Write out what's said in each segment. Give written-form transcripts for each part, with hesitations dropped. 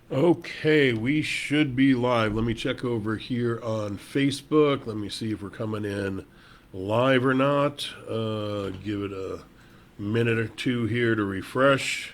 Okay, we should be live. Let me check over here on Facebook. Let me see if we're coming in live or not. Give it a minute or two here to refresh.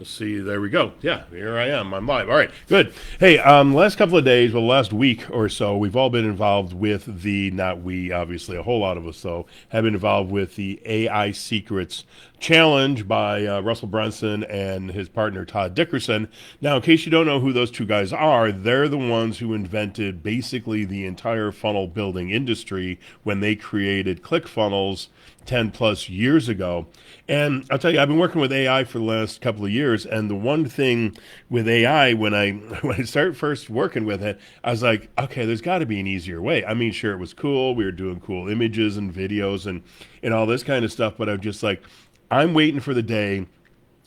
Let's see. There we go. Yeah, here I am. I'm live. All right, good. Hey, last couple of days, well, last week or so, we've all been involved with not we, obviously, a whole lot of us, though, have been involved with the AI Secrets Challenge by Russell Brunson and his partner, Todd Dickerson. Now, in case you don't know who those two guys are, they're the ones who invented basically the entire funnel building industry when they created ClickFunnels 10 plus years ago. And I'll tell you, I've been working with AI for the last couple of years. And the one thing with AI, when I when I started first working with it, I was like, okay, there's got to be an easier way. I mean, sure, it was cool. We were doing cool images and videos and all this kind of stuff. But I'm just like, I'm waiting for the day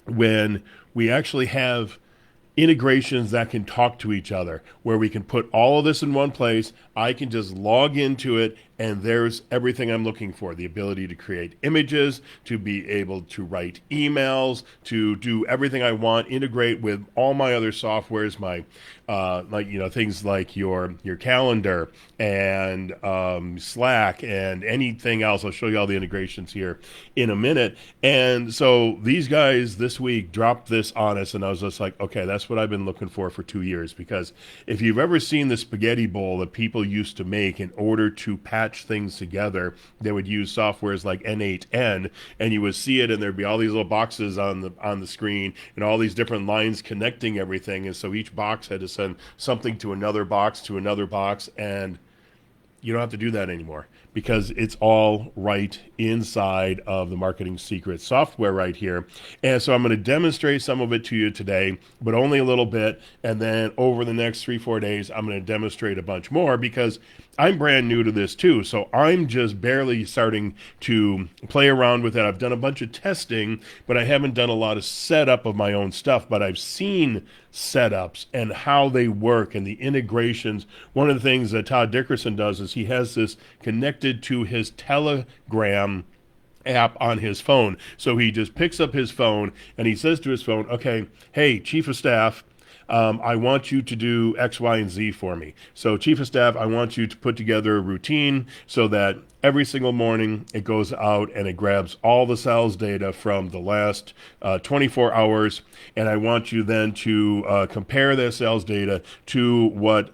when we actually have integrations that can talk to each other, where we can put all of this in one place. I can just log into it, and there's everything I'm looking for: the ability to create images, to be able to write emails, to do everything I want, integrate with all my other softwares, my things like your calendar and Slack and anything else. I'll show you all the integrations here in a minute. And so these guys this week dropped this on us, and I was just like, okay, that's what I've been looking for 2 years. Because if you've ever seen the spaghetti bowl that people used to make in order to patch things together, they would use softwares like N8N, and you would see it, and there'd be all these little boxes on the screen, and all these different lines connecting everything. And so each box had to send something to another box, and you don't have to do that anymore because it's all right inside of the marketing secret software right here. And so I'm going to demonstrate some of it to you today, but only a little bit. And then over the next 3-4 days, I'm going to demonstrate a bunch more because I'm brand new to this too. So I'm just barely starting to play around with it. I've done a bunch of testing, but I haven't done a lot of setup of my own stuff, but I've seen setups and how they work and the integrations. One of the things that Todd Dickerson does is he has this connected to his Telegram app on his phone. So he just picks up his phone and he says to his phone, okay, hey, chief of staff, I want you to do X, Y, and Z for me. So, chief of staff, I want you to put together a routine so that every single morning it goes out and it grabs all the sales data from the last 24 hours. And I want you then to compare that sales data to what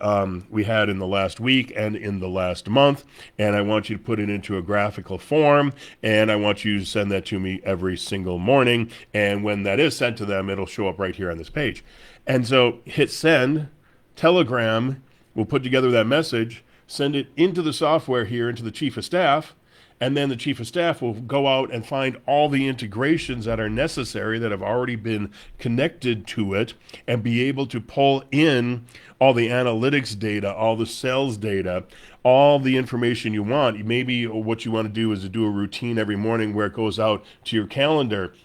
we had in the last week and in the last month. And I want you to put it into a graphical form. And I want you to send that to me every single morning. And when that is sent to them, it'll show up right here on this page. And so hit send. Telegram will put together that message, send it into the software here, into the chief of staff, and then the chief of staff will go out and find all the integrations that are necessary that have already been connected to it and be able to pull in all the analytics data, all the sales data, all the information you want. Maybe what you want to do is to do a routine every morning where it goes out to your calendar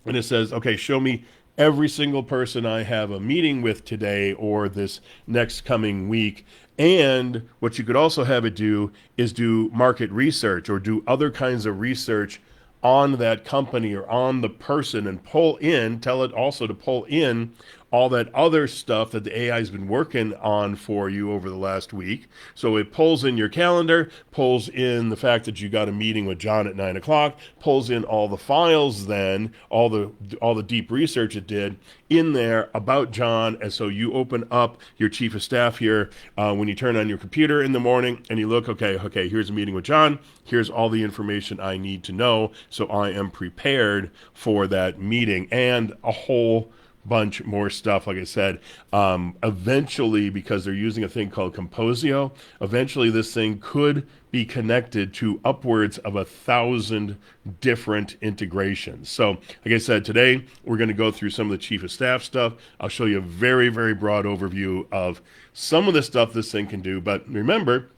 and it says, okay, show me every single person I have a meeting with today or this next coming week. And what you could also have it do is do market research or do other kinds of research on that company or on the person and tell it also to pull in all that other stuff that the AI has been working on for you over the last week. So it pulls in your calendar, pulls in the fact that you got a meeting with John at 9 o'clock, pulls in all the files, then all the deep research it did in there about John. And so you open up your chief of staff here when you turn on your computer in the morning and you look, okay, here's a meeting with John. Here's all the information I need to know so I am prepared for that meeting, and a whole bunch more stuff. Like I said, eventually, because they're using a thing called Composio, eventually this thing could be connected to upwards of 1,000 different integrations. So, like I said, today we're going to go through some of the chief of staff stuff. I'll show you a very, very broad overview of some of the stuff this thing can do. But remember,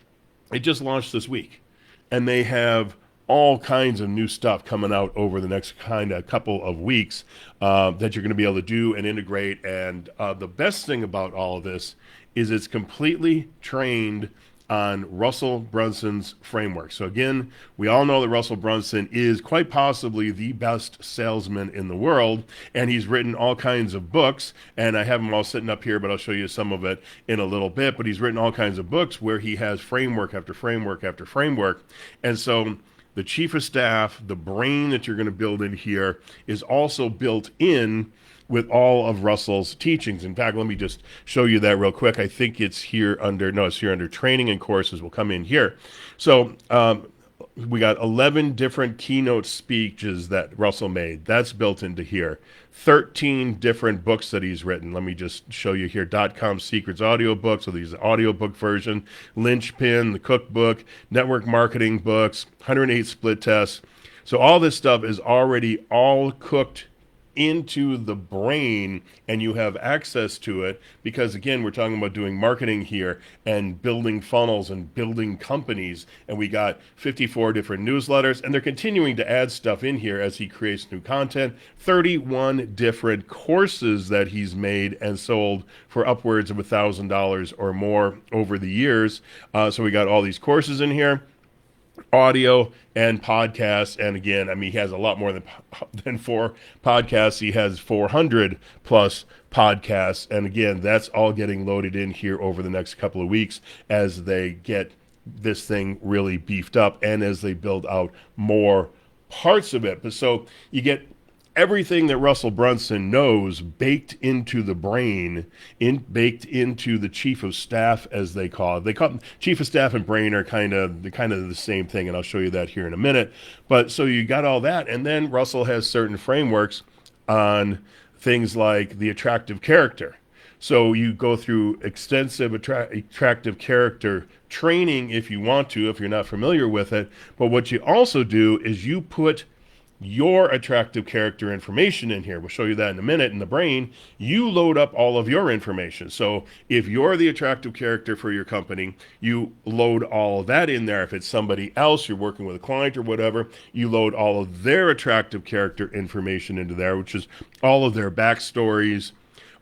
it just launched this week, and they have all kinds of new stuff coming out over the next kind of couple of weeks that you're going to be able to do and integrate. And the best thing about all of this is it's completely trained on Russell Brunson's framework. So again, we all know that Russell Brunson is quite possibly the best salesman in the world, and he's written all kinds of books, and I have them all sitting up here, but I'll show you some of it in a little bit. But he's written all kinds of books where he has framework after framework after framework. And so the chief of staff, the brain that you're going to build in here, is also built in with all of Russell's teachings. In fact, let me just show you that real quick. I think it's here under, no, it's here under training and courses. We'll come in here. So we got 11 different keynote speeches that Russell made. That's built into here. 13 different books that he's written. Let me just show you here. .com Secrets audiobook. So these audiobook version, Linchpin, the cookbook, network marketing books, 108 split tests. So all this stuff is already all cooked into the brain, and you have access to it because, again, we're talking about doing marketing here and building funnels and building companies, and we got 54 different newsletters, and they're continuing to add stuff in here as he creates new content. 31 different courses that he's made and sold for upwards of $1,000 or more over the years. So we got all these courses in here, audio and podcasts. And again, I mean, he has a lot more than 4 podcasts. He has 400 plus podcasts. And again, that's all getting loaded in here over the next couple of weeks as they get this thing really beefed up and as they build out more parts of it. But so you get everything that Russell Brunson knows baked into the brain, baked into the chief of staff, as they call it. They call it, chief of staff and brain are kind of the same thing, and I'll show you that here in a minute. But so you got all that, and then Russell has certain frameworks on things like the attractive character. So you go through extensive attractive character training if you want to, if you're not familiar with it. But what you also do is you put your attractive character information in here. We'll show you that in a minute. In the brain, you load up all of your information. So if you're the attractive character for your company, you load all of that in there. If it's somebody else, you're working with a client or whatever, you load all of their attractive character information into there, which is all of their backstories,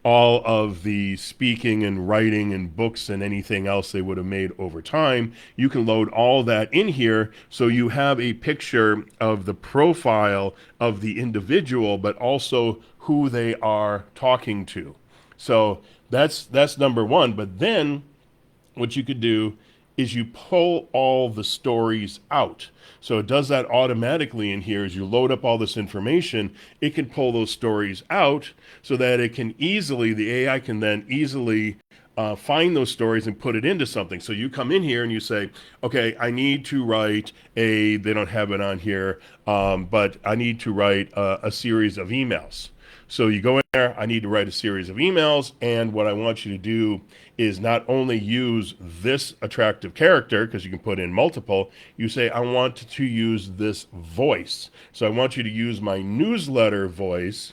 all of the speaking and writing and books and anything else they would have made over time. You can load all that in here so you have a picture of the profile of the individual, but also who they are talking to. So that's number one. But then what you could do is you pull all the stories out. So it does that automatically in here. As you load up all this information, it can pull those stories out so that it can easily, the AI can then easily find those stories and put it into something. So you come in here and you say, okay, I need to write they don't have it on here, but I need to write a series of emails. So you go in there, I need to write a series of emails, and what I want you to do is not only use this attractive character, because you can put in multiple, you say, I want to use this voice. So I want you to use my newsletter voice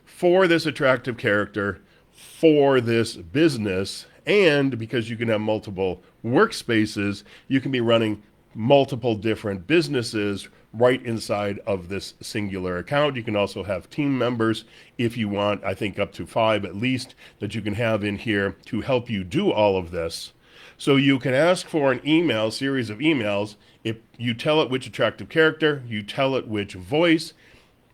for this attractive character, for this business, and because you can have multiple workspaces, you can be running multiple different businesses right inside of this singular account. You can also have team members if you want, I think up to 5 at least, that you can have in here to help you do all of this. So you can ask for an email, series of emails. If you tell it which attractive character, you tell it which voice,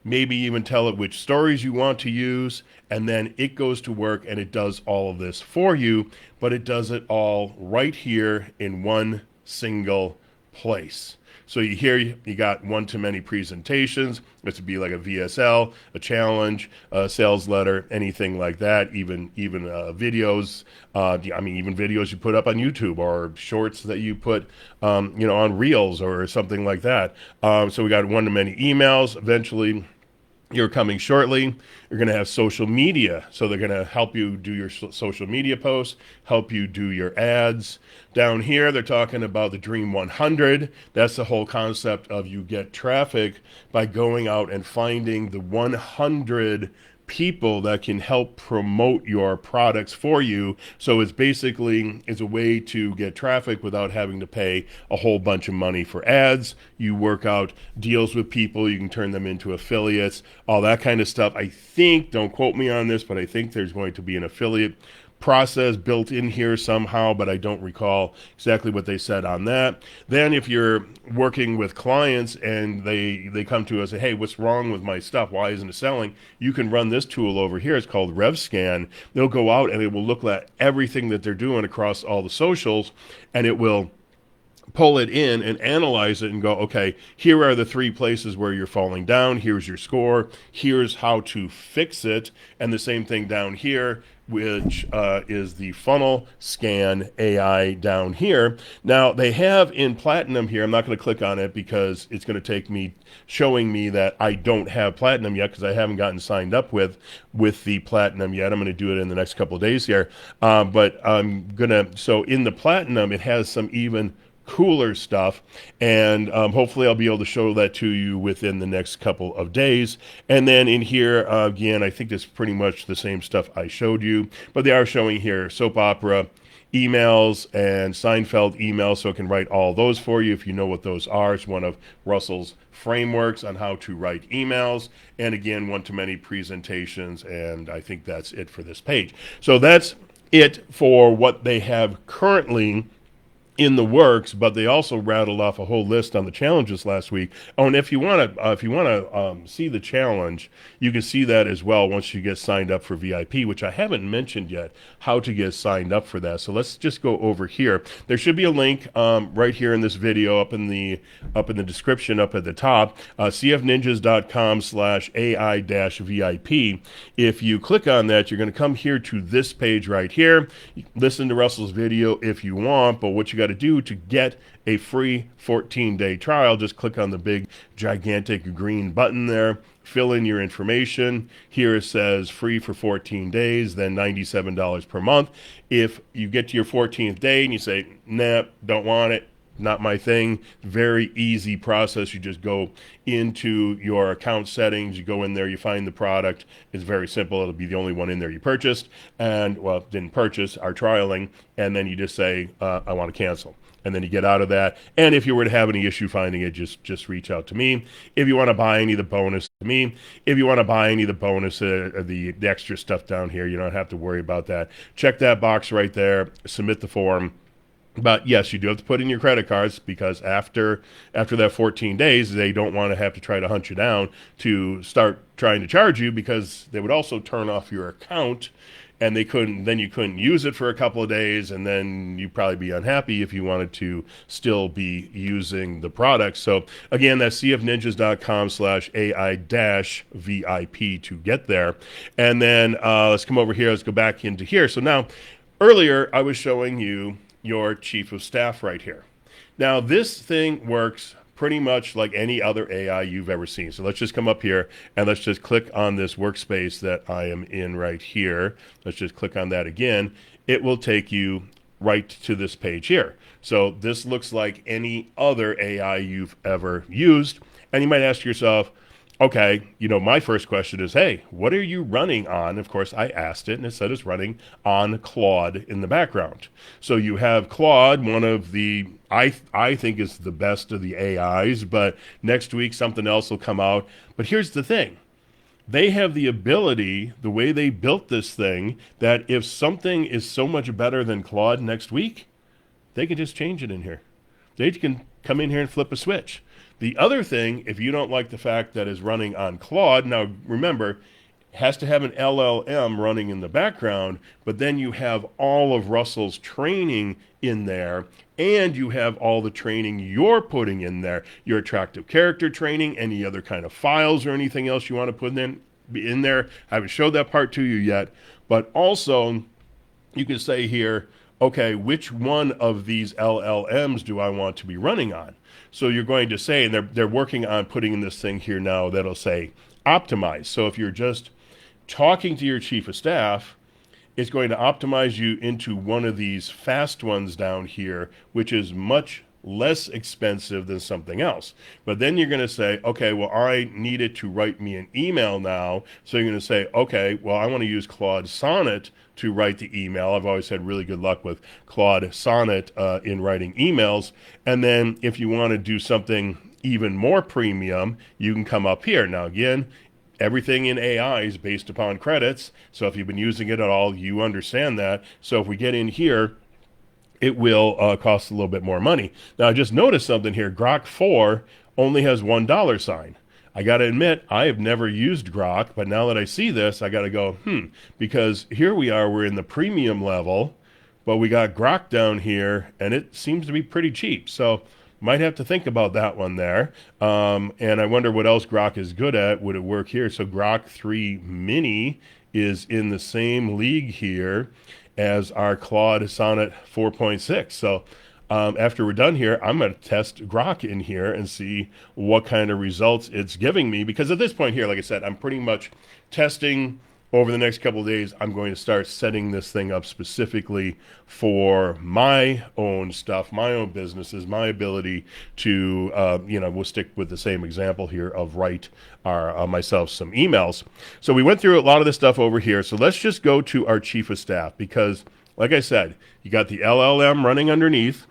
maybe even tell it which stories you want to use, and then it goes to work and it does all of this for you, but it does it all right here in one single place. So you got one-to-many presentations. This would be like a VSL, a challenge, a sales letter, anything like that. Even videos. Even videos you put up on YouTube or shorts that you put, on Reels or something like that. So we got one-to-many emails. Eventually, you're coming shortly. You're going to have social media. So they're going to help you do your social media posts, help you do your ads. Down here, they're talking about the Dream 100. That's the whole concept of you get traffic by going out and finding the 100 people that can help promote your products for you. So it's a way to get traffic without having to pay a whole bunch of money for ads. You work out deals with people. You can turn them into affiliates, all that kind of stuff. I think, don't quote me on this, but I think there's going to be an affiliate process built in here somehow, but I don't recall exactly what they said on that. Then if you're working with clients and they come to us and say, hey, what's wrong with my stuff? Why isn't it selling? You can run this tool over here. It's called RevScan. They'll go out and it will look at everything that they're doing across all the socials, and it will pull it in and analyze it and go, okay, here are the 3 places where you're falling down. Here's your score. Here's how to fix it. And the same thing down here, which is the funnel scan AI down here. Now, they have in Platinum here, I'm not going to click on it because it's going to take me showing me that I don't have Platinum yet because I haven't gotten signed up with the Platinum yet. I'm going to do it in the next couple of days here. But I'm going to, so in the Platinum, it has some even cooler stuff, and hopefully I'll be able to show that to you within the next couple of days. And then in here, again, I think it's pretty much the same stuff I showed you, but they are showing here soap opera emails and Seinfeld emails, so it can write all those for you if you know what those are. It's one of Russell's frameworks on how to write emails, and again, one-to-many presentations, and I think that's it for this page. So that's it for what they have currently in the works, but they also rattled off a whole list on the challenges last week. Oh, and if you want to see the challenge, you can see that as well once you get signed up for VIP, which I haven't mentioned yet how to get signed up for that. So let's just go over here. There should be a link right here in this video, up in the description, up at the top, cfninjas.com/AI-VIP. If you click on that, you're going to come here to this page right here. Listen to Russell's video if you want, but what you got to do to get a free 14-day trial, just click on the big gigantic green button there, fill in your information. Here it says free for 14 days, then $97 per month. If you get to your 14th day and you say, nah, don't want it, not my thing, very easy process. You just go into your account settings, you go in there, you find the product. It's very simple. It'll be the only one in there you purchased, and well, didn't purchase, are trialing, and then you just say, I want to cancel. And then you get out of that. And if you were to have any issue finding it, just reach out to me. If you want to buy any of the bonus to me, if you want to buy any of the bonus, the extra stuff down here, you don't have to worry about that. Check that box right there, submit the form. But yes, you do have to put in your credit cards, because after that 14 days, they don't want to have to try to hunt you down to start trying to charge you, because they would also turn off your account, and you couldn't use it for a couple of days, and then you'd probably be unhappy if you wanted to still be using the product. So again, that's cfninjas.com/AI-VIP to get there. And then let's come over here. Let's go back into here. So now, earlier I was showing you your chief of staff right here. Now, this thing works pretty much like any other AI you've ever seen. So let's just come up here and let's just click on this workspace that I am in right here. Let's just click on that again. It will take you right to this page here. So this looks like any other AI you've ever used. And you might ask yourself, okay, my first question is, hey, what are you running on? Of course, I asked it, and it said it's running on Claude in the background. So you have Claude, one of the, I think is the best of the AIs, but next week something else will come out. But here's the thing. They have the ability, the way they built this thing, that if something is so much better than Claude next week, they can just change it in here. They can come in here and flip a switch. The other thing, if you don't like the fact that it's running on Claude, now remember, it has to have an LLM running in the background, but then you have all of Russell's training in there, and you have all the training you're putting in there, your attractive character training, any other kind of files or anything else you want to put in there. I haven't showed that part to you yet, but also you can say here, okay, which one of these LLMs do I want to be running on? So you're going to say, and they're working on putting in this thing here now that'll say optimize. So if you're just talking to your chief of staff, it's going to optimize you into one of these fast ones down here, which is much less expensive than something else. But then you're going to say, okay, well, I need it to write me an email now. So you're going to say, okay, well, I want to use Claude Sonnet to write the email. I've always had really good luck with Claude Sonnet in writing emails. And then if you want to do something even more premium, you can come up here. Now, again, everything in AI is based upon credits. So if you've been using it at all, you understand that. So if we get in here, it will cost a little bit more money. Now, I just noticed something here. Grok 4 only has $1 sign. I got to admit, I have never used Grok, but now that I see this, I got to go, because here we are, we're in the premium level, but we got Grok down here, and it seems to be pretty cheap. So might have to think about that one there. And I wonder what else Grok is good at. Would it work here? So Grok 3 Mini is in the same league here as our Claude Sonnet 4.6. So after we're done here, I'm going to test Grok in here and see what kind of results it's giving me. Because at this point here, like I said, I'm pretty much testing. Over the next couple of days, I'm going to start setting this thing up specifically for my own stuff, my own businesses, my ability to, we'll stick with the same example here of write myself some emails. So we went through a lot of this stuff over here. So let's just go to our chief of staff because, like I said, you got the LLM running underneath.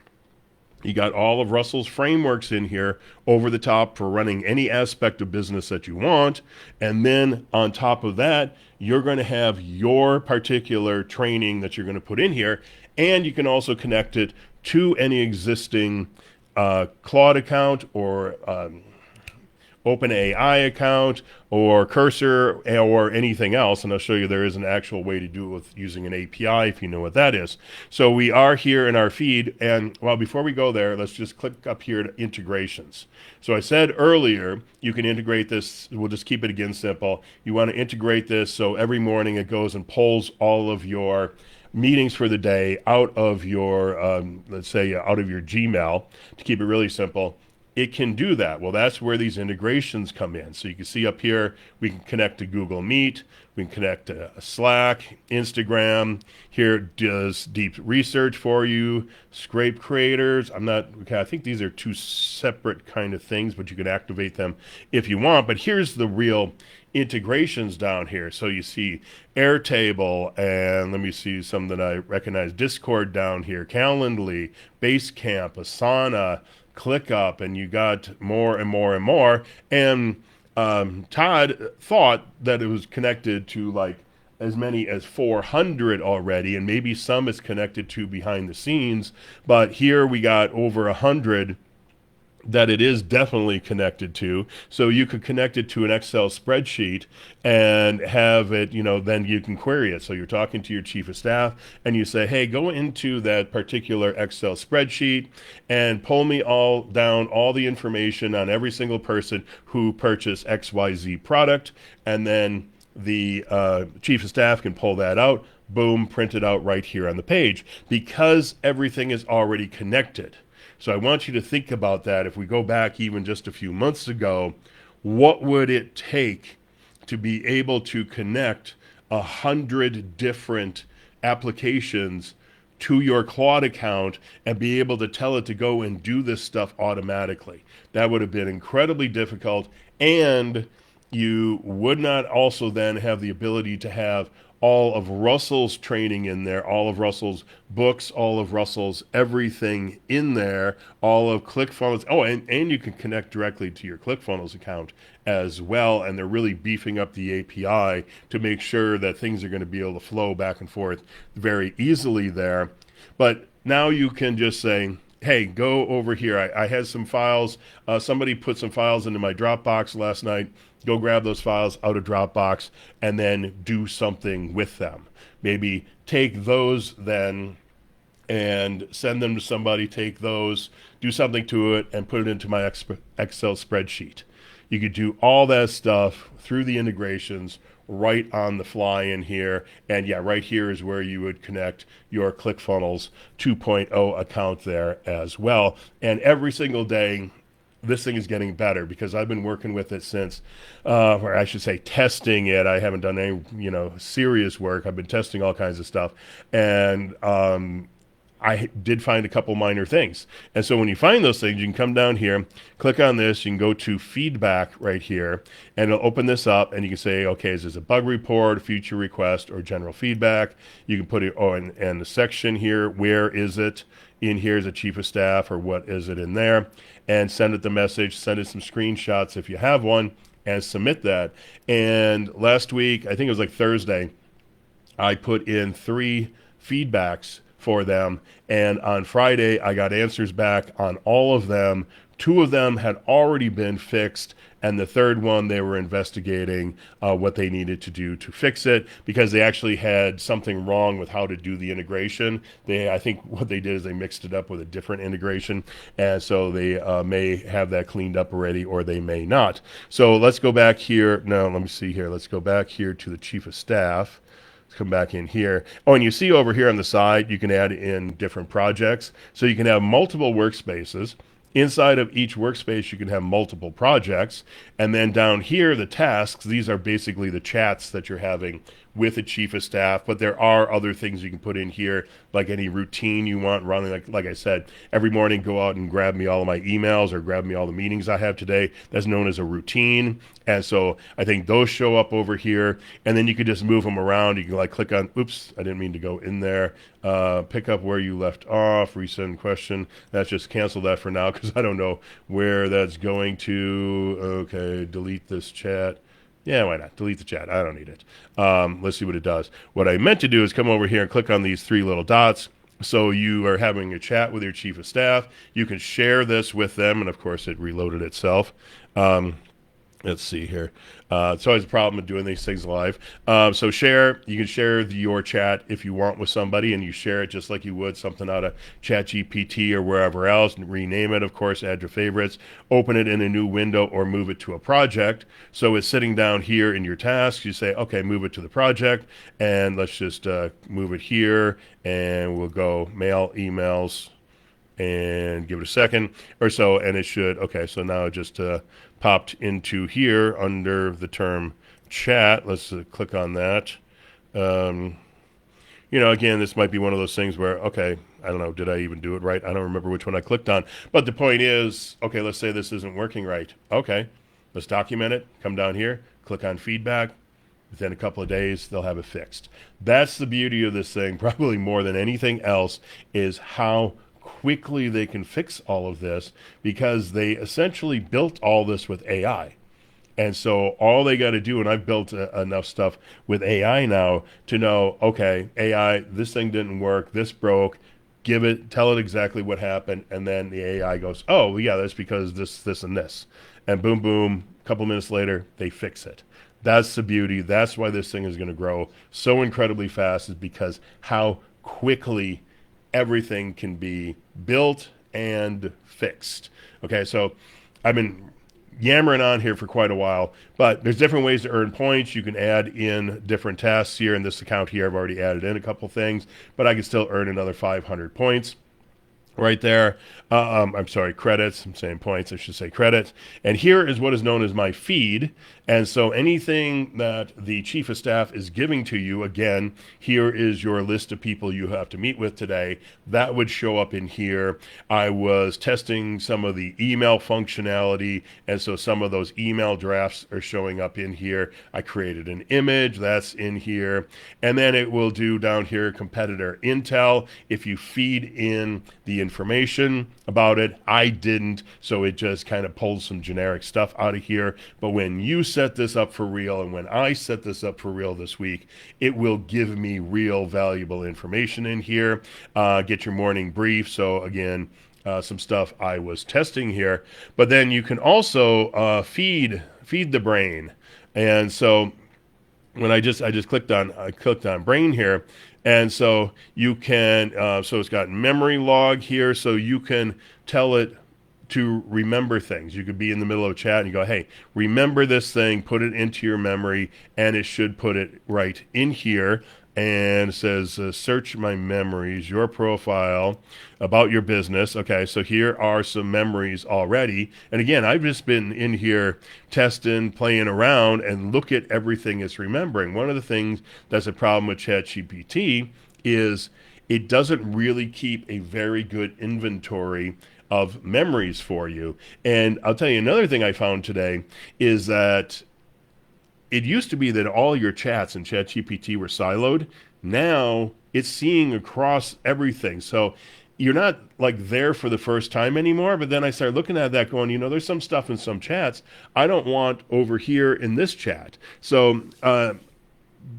You got all of Russell's frameworks in here over the top for running any aspect of business that you want. And then on top of that, you're going to have your particular training that you're going to put in here. And you can also connect it to any existing Claude account or OpenAI account or Cursor or anything else. And I'll show you there is an actual way to do it with using an API if you know what that is. So we are here in our feed. And well, before we go there, let's just click up here to integrations. So I said earlier, you can integrate this. We'll just keep it again simple. You want to integrate this so every morning it goes and pulls all of your meetings for the day out of your, let's say, out of your Gmail to keep it really simple. It can do that. Well, that's where these integrations come in. So you can see up here, we can connect to Google Meet, we can connect to Slack, Instagram. Here it does deep research for you, scrape creators. I think these are two separate kind of things, but you can activate them if you want. But here's the real integrations down here. So you see Airtable, and let me see some that I recognize. Discord down here, Calendly, Basecamp, Asana, ClickUp, and you got more and more and more. And Todd thought that it was connected to like as many as 400 already, and maybe some is connected to behind the scenes. But here we got over 100 that it is definitely connected to. So you could connect it to an Excel spreadsheet and have it, then you can query it. So you're talking to your chief of staff and you say, hey, go into that particular Excel spreadsheet and pull me all the information on every single person who purchased XYZ product. And then the chief of staff can pull that out, boom, print it out right here on the page because everything is already connected. So I want you to think about that. If we go back even just a few months ago, what would it take to be able to connect 100 different applications to your Claude account and be able to tell it to go and do this stuff automatically? That would have been incredibly difficult, and you would not also then have the ability to have all of Russell's training in there, all of Russell's books, all of Russell's everything in there, all of ClickFunnels. Oh, and you can connect directly to your ClickFunnels account as well. And they're really beefing up the API to make sure that things are going to be able to flow back and forth very easily there. But now you can just say, hey, go over here. I had some files. Somebody put some files into my Dropbox last night. Go grab those files out of Dropbox and then do something with them. Maybe take those then and send them to somebody, take those, do something to it, and put it into my Excel spreadsheet. You could do all that stuff through the integrations right on the fly in here. And yeah, right here is where you would connect your ClickFunnels 2.0 account there as well. And every single day, this thing is getting better because I've been working with it since, or I should say testing it. I haven't done any, serious work. I've been testing all kinds of stuff. And I did find a couple minor things. And so when you find those things, you can come down here, click on this, you can go to feedback right here, and it'll open this up, and you can say, okay, is this a bug report, feature request, or general feedback? You can put it, and the section here, where is it? In here is a chief of staff, or what is it in there? And send it the message, send it some screenshots if you have one, and submit that. And last week, I think it was like Thursday, I put in 3 feedbacks for them. And on Friday, I got answers back on all of them. 2 of them had already been fixed. And the third one, they were investigating what they needed to do to fix it because they actually had something wrong with how to do the integration. I think what they did is they mixed it up with a different integration. And so they may have that cleaned up already or they may not. So let's go back here. No, let me see here. Let's go back here to the chief of staff. Come back in here. Oh, and you see over here on the side, you can add in different projects. So you can have multiple workspaces. Inside of each workspace, you can have multiple projects. And then down here, the tasks, these are basically the chats that you're having with the chief of staff. But there are other things you can put in here, like any routine you want running. Like I said, every morning, go out and grab me all of my emails or grab me all the meetings I have today. That's known as a routine. And so I think those show up over here. And then you can just move them around. You can like click on, oops, I didn't mean to go in there. Pick up where you left off, resend question. That's just cancel that for now because I don't know where that's going to. Okay, delete this chat. Yeah, why not? Delete the chat. I don't need it. Let's see what it does. What I meant to do is come over here and click on these 3 little dots. So you are having a chat with your chief of staff. You can share this with them. And of course, it reloaded itself. Let's see here. It's always a problem with doing these things live. So you can share your chat if you want with somebody, and you share it just like you would something out of ChatGPT or wherever else, and rename it, of course, add your favorites, open it in a new window, or move it to a project. So it's sitting down here in your tasks. You say, okay, move it to the project, and let's just move it here, and we'll go mail, emails, and give it a second or so, and it should, okay, so now it just popped into here under the term chat. Let's click on that. Again, this might be one of those things where, okay, I don't know, did I even do it right? I don't remember which one I clicked on. But the point is, okay, let's say this isn't working right. Okay, let's document it. Come down here, click on feedback. Within a couple of days, they'll have it fixed. That's the beauty of this thing, probably more than anything else, is how quickly they can fix all of this because they essentially built all this with AI. And so all they got to do, and I've built enough stuff with AI now to know, okay, AI, this thing didn't work, this broke, tell it exactly what happened, and then the AI goes, oh, yeah, that's because this, and this. And boom, boom, a couple minutes later, they fix it. That's the beauty. That's why this thing is going to grow so incredibly fast, is because how quickly everything can be built and fixed. Okay, so I've been yammering on here for quite a while, but there's different ways to earn points. You can add in different tasks here. In this account here, I've already added in a couple things, but I can still earn another 500 points right there. I'm sorry, credits. I'm saying points. I should say credits. And here is what is known as my feed. And so anything that the chief of staff is giving to you, again, here is your list of people you have to meet with today. That would show up in here. I was testing some of the email functionality, and so some of those email drafts are showing up in here. I created an image that's in here. And then it will do down here competitor intel. If you feed in the information about it, I didn't, so it just kind of pulls some generic stuff out of here. But when you set this up for real, and when I set this up for real this week, it will give me real valuable information in here. Get your morning brief. So again, some stuff I was testing here, but then you can also feed the brain. And so when I just clicked on brain here, and so you can, so it's got memory log here, so you can tell it to remember things. You could be in the middle of a chat and you go, hey, remember this thing, put it into your memory, and it should put it right in here. And it says, search my memories, your profile, about your business. Okay, so here are some memories already. And again, I've just been in here testing, playing around, and look at everything it's remembering. One of the things that's a problem with ChatGPT is it doesn't really keep a very good inventory of memories for you. And I'll tell you another thing I found today is that it used to be that all your chats in ChatGPT were siloed. Now it's seeing across everything. So you're not like there for the first time anymore. But then I started looking at that going, there's some stuff in some chats I don't want over here in this chat. So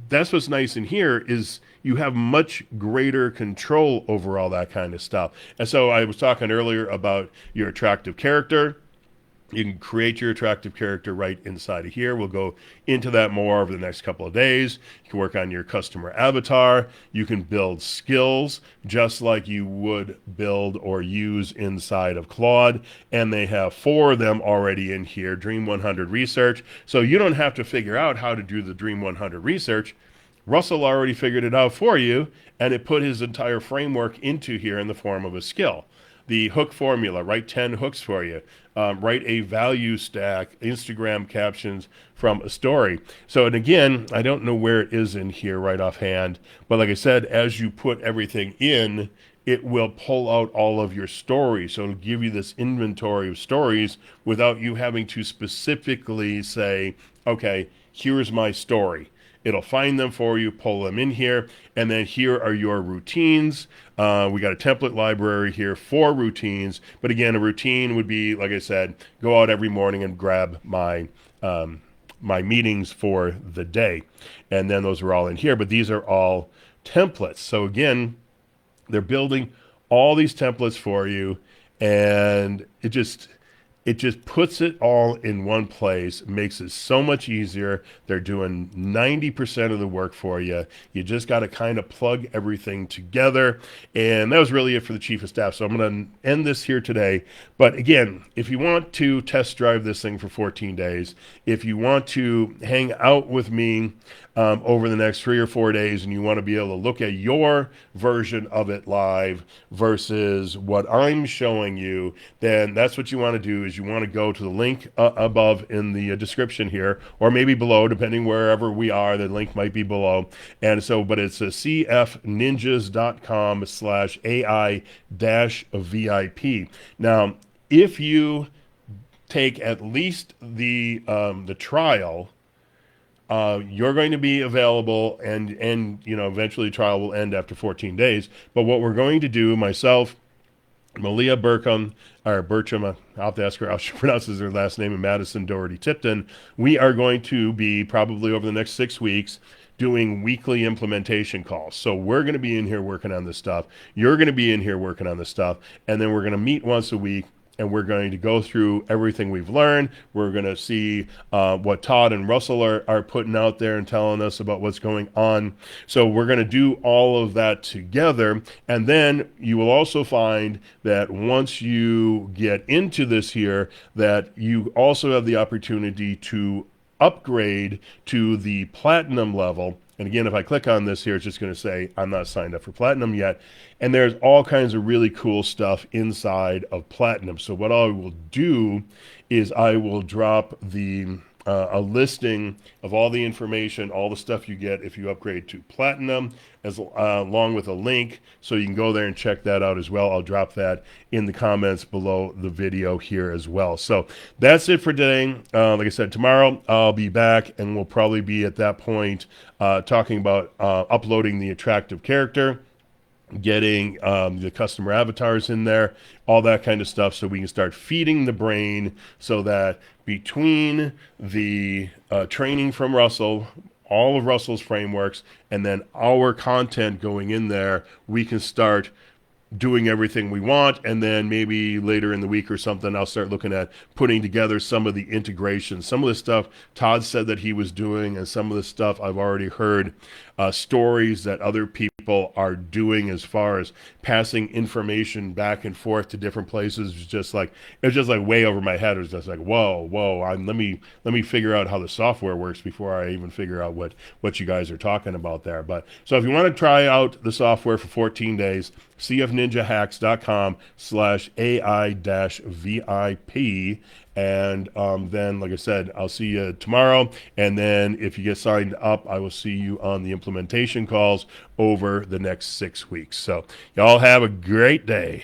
that's what's nice in here is you have much greater control over all that kind of stuff. And so I was talking earlier about your attractive character. You can create your attractive character right inside of here. We'll go into that more over the next couple of days. You can work on your customer avatar. You can build skills just like you would build or use inside of Claude. And they have 4 of them already in here, Dream 100 Research. So you don't have to figure out how to do the Dream 100 Research. Russell already figured it out for you, and it put his entire framework into here in the form of a skill. The hook formula, write 10 hooks for you. Write a value stack, Instagram captions from a story. So, and again, I don't know where it is in here right offhand, but like I said, as you put everything in, it will pull out all of your stories. So it'll give you this inventory of stories without you having to specifically say, okay, here's my story. It'll find them for you, pull them in here, and then here are your routines. We got a template library here for routines. But again, a routine would be, like I said, go out every morning and grab my my meetings for the day. And then those are all in here. But these are all templates. So again, they're building all these templates for you, and it just puts it all in one place, makes it so much easier. They're doing 90% of the work for you. You just got to kind of plug everything together. And that was really it for the Chief of Staff. So I'm going to end this here today. But again, if you want to test drive this thing for 14 days, if you want to hang out with me over the next 3 or 4 days, and you want to be able to look at your version of it live versus what I'm showing you, then that's what you want to do. Is you want to go to the link above in the description here, or maybe below, depending wherever we are. The link might be below. And so, but it's a cfninjas.com/AI-VIP. Now, if you take at least the trial, you're going to be available, and eventually the trial will end after 14 days. But what we're going to do, myself, Malia Burkham, or Bertram, I'll have to ask her how she pronounces her last name, and Madison Doherty Tipton, we are going to be probably over the next 6 weeks doing weekly implementation calls. So we're going to be in here working on this stuff. You're going to be in here working on this stuff. And then we're going to meet once a week, and we're going to go through everything we've learned. We're going to see what Todd and Russell are putting out there and telling us about what's going on. So we're going to do all of that together. And then you will also find that once you get into this here, that you also have the opportunity to upgrade to the platinum level. And again, if I click on this here, it's just going to say I'm not signed up for platinum yet. And there's all kinds of really cool stuff inside of platinum. So what I will do is I will drop a listing of all the information, all the stuff you get if you upgrade to platinum, along with a link, so you can go there and check that out as well. I'll drop that in the comments below the video here as well. So that's it for today. Like I said, tomorrow I'll be back, and we'll probably be at that point talking about uploading the attractive character, getting the customer avatars in there, all that kind of stuff, so we can start feeding the brain, so that between the training from Russell, all of Russell's frameworks, and then our content going in there, we can start doing everything we want. And then maybe later in the week or something, I'll start looking at putting together some of the integration. Some of the stuff Todd said that he was doing, and some of the stuff I've already heard stories that other people are doing as far as passing information back and forth to different places. It was just like way over my head. It was just like, whoa, let me figure out how the software works before I even figure out what you guys are talking about there. But so if you want to try out the software for 14 days, cfninjahacks.com/AI-VIP. And then, like I said, I'll see you tomorrow. And then if you get signed up, I will see you on the implementation calls over the next 6 weeks. So y'all have a great day.